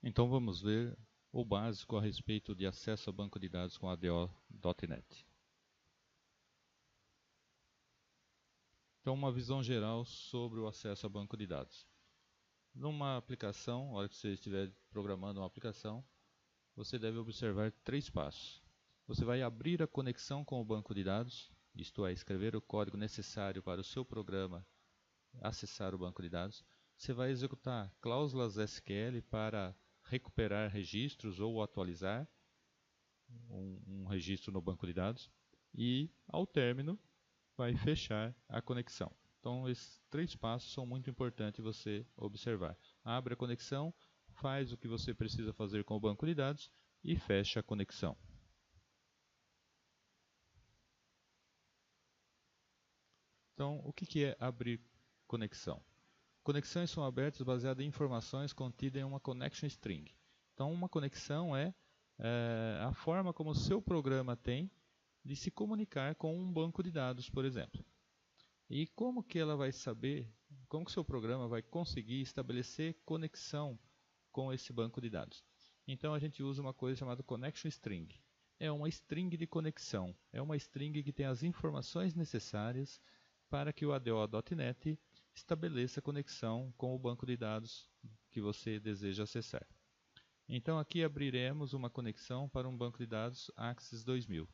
Então vamos ver o básico a respeito de acesso ao banco de dados com ADO.NET. Então uma visão geral sobre o acesso ao banco de dados. Numa aplicação, na hora que você estiver programando uma aplicação, você deve observar 3 passos. Você vai abrir a conexão com o banco de dados, isto é, escrever o código necessário para o seu programa acessar o banco de dados. Você vai executar cláusulas SQL para recuperar registros ou atualizar um registro no banco de dados. E, ao término, vai fechar a conexão. Então, esses 3 passos são muito importantes você observar. Abre a conexão, faz o que você precisa fazer com o banco de dados e fecha a conexão. Então, o que é abrir conexão? Conexões são abertas baseadas em informações contidas em uma connection string. Então, uma conexão é a forma como o seu programa tem de se comunicar com um banco de dados, por exemplo. E como que ela vai saber, como que o seu programa vai conseguir estabelecer conexão com esse banco de dados? Então a gente usa uma coisa chamada connection string. É uma string de conexão, é uma string que tem as informações necessárias para que o ADO.NET estabeleça conexão com o banco de dados que você deseja acessar. Então aqui abriremos uma conexão para um banco de dados Axis 2000.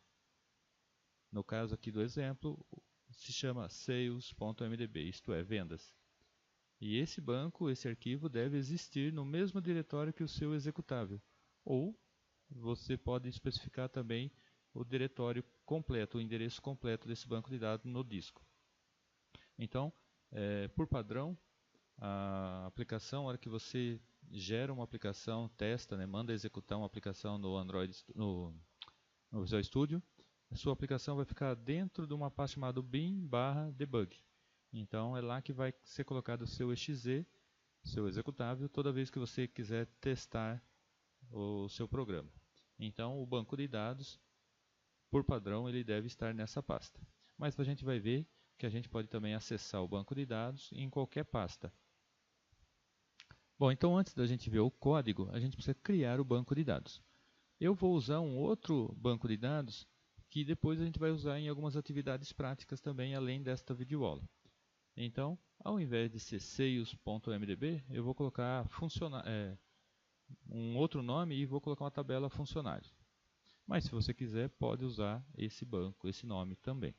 No caso aqui do exemplo, se chama sales.mdb, isto é, vendas. E esse banco, esse arquivo, deve existir no mesmo diretório que o seu executável. Ou você pode especificar também o diretório completo, o endereço completo desse banco de dados no disco. Então, por padrão, a aplicação, na hora que você gera uma aplicação, testa, manda executar uma aplicação no Android, no Visual Studio, a sua aplicação vai ficar dentro de uma pasta chamada bin/debug. Então é lá que vai ser colocado o seu exe, seu executável, toda vez que você quiser testar o seu programa. Então o banco de dados, por padrão, ele deve estar nessa pasta. Mas a gente vai ver que a gente pode também acessar o banco de dados em qualquer pasta. Bom, então antes da gente ver o código, a gente precisa criar o banco de dados. Eu vou usar um outro banco de dados que depois a gente vai usar em algumas atividades práticas também, além desta videoaula. Então, ao invés de ser sales.mdb, eu vou colocar um outro nome e vou colocar uma tabela funcionário. Mas se você quiser, pode usar esse banco, esse nome também.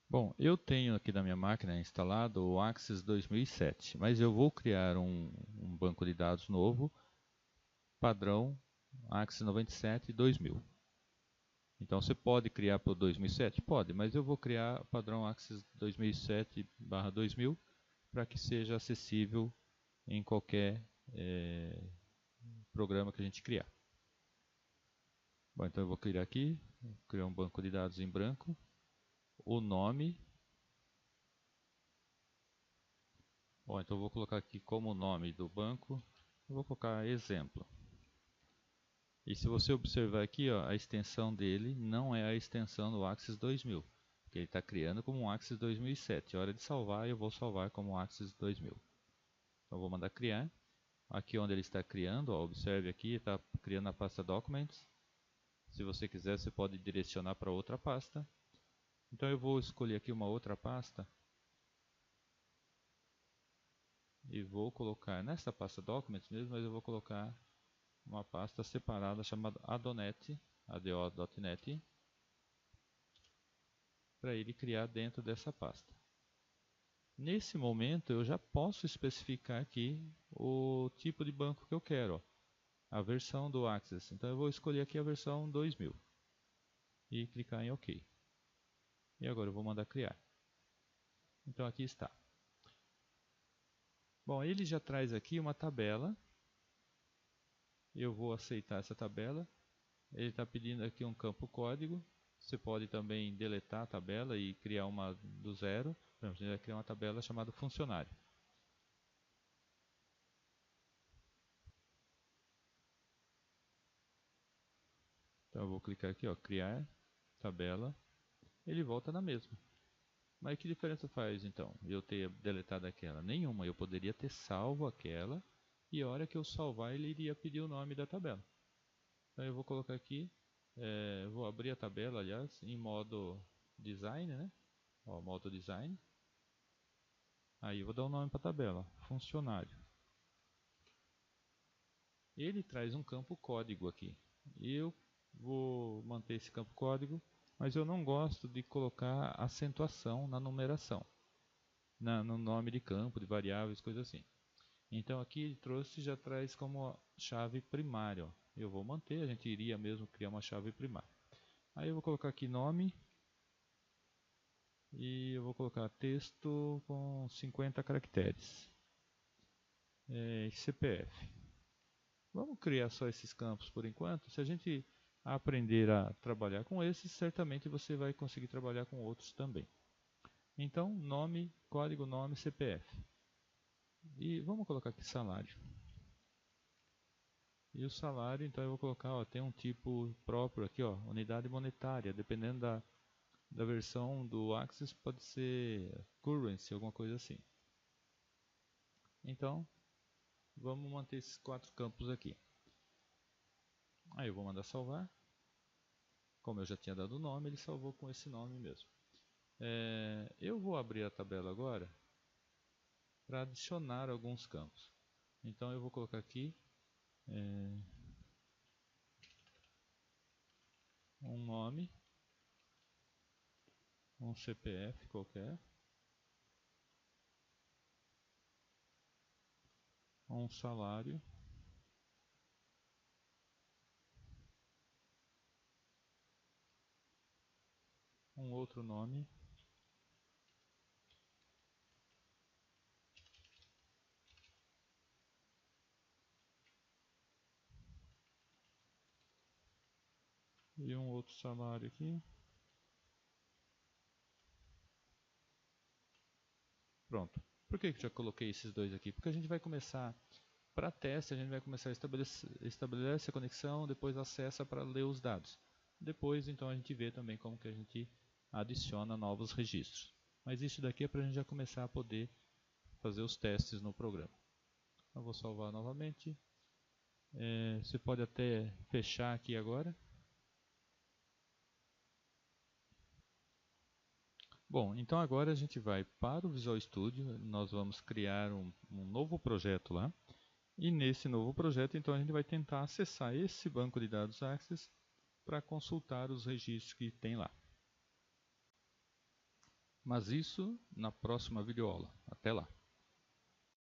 Bom, eu tenho aqui na minha máquina instalado o Axis 2007, mas eu vou criar um banco de dados novo, padrão Axis 97 2000. Então você pode criar para o 2007? Pode, mas eu vou criar padrão Axis 2007/2000 para que seja acessível em qualquer programa que a gente criar. Bom, então eu vou criar aqui, vou criar um banco de dados em branco, o nome. Bom, então eu vou colocar aqui como nome do banco, eu vou colocar exemplo. E se você observar aqui, ó, a extensão dele não é a extensão do Axis 2000, porque ele está criando como um Axis 2007. É hora de salvar, eu vou salvar como Axis 2000. Então eu vou mandar criar. Aqui onde ele está criando, ó, observe aqui, está criando a pasta Documents. Se você quiser, você pode direcionar para outra pasta. Então eu vou escolher aqui uma outra pasta e vou colocar nessa pasta Documents mesmo, mas eu vou colocar uma pasta separada chamada ADO.NET, ADO.NET, para ele criar dentro dessa pasta. Nesse momento eu já posso especificar aqui o tipo de banco que eu quero, ó, a versão do Axis. Então eu vou escolher aqui a versão 2000 e clicar em OK. E agora eu vou mandar criar. Então aqui está. Bom, ele já traz aqui uma tabela. Eu vou aceitar essa tabela. Ele está pedindo aqui um campo código. Você pode também deletar a tabela e criar uma do zero. Por exemplo, ele vai criar uma tabela chamada funcionário. Então eu vou clicar aqui, ó, criar tabela. Ele volta na mesma. Mas que diferença faz então eu ter deletado aquela? Nenhuma, eu poderia ter salvo aquela e a hora que eu salvar ele iria pedir o nome da tabela. Então eu vou colocar aqui, vou abrir a tabela, aliás, em modo design, né? Ó, modo design. Aí eu vou dar um nome para a tabela, funcionário. Ele traz um campo código aqui. Eu vou manter esse campo código, mas eu não gosto de colocar acentuação na numeração, no nome de campo, de variáveis, coisas assim. Então aqui ele trouxe, já traz como chave primária. Ó. Eu vou manter, a gente iria mesmo criar uma chave primária. Aí eu vou colocar aqui nome e eu vou colocar texto com 50 caracteres. CPF. Vamos criar só esses campos por enquanto. Se a gente aprender a trabalhar com esses, certamente você vai conseguir trabalhar com outros também. Então, nome, código nome, CPF. E vamos colocar aqui salário. E o salário, então eu vou colocar, ó, tem um tipo próprio aqui, ó, unidade monetária. Dependendo da versão do Axis, pode ser currency, alguma coisa assim. Então, vamos manter esses 4 campos aqui. Aí eu vou mandar salvar. Como eu já tinha dado o nome, ele salvou com esse nome mesmo. Eu vou abrir a tabela agora para adicionar alguns campos. Então eu vou colocar aqui um nome, um CPF qualquer, um salário, um outro nome, e um outro salário aqui. Pronto. Por que eu já coloquei esses dois aqui? Porque a gente vai começar, para teste, a gente vai começar a estabelecer a conexão, depois acessa para ler os dados. Depois, então, a gente vê também como que a gente adiciona novos registros. Mas isso daqui é para a gente já começar a poder fazer os testes no programa. Eu vou salvar novamente. Você pode até fechar aqui agora. Bom, então agora a gente vai para o Visual Studio, nós vamos criar um novo projeto lá. E nesse novo projeto, então, a gente vai tentar acessar esse banco de dados Access para consultar os registros que tem lá. Mas isso na próxima videoaula. Até lá!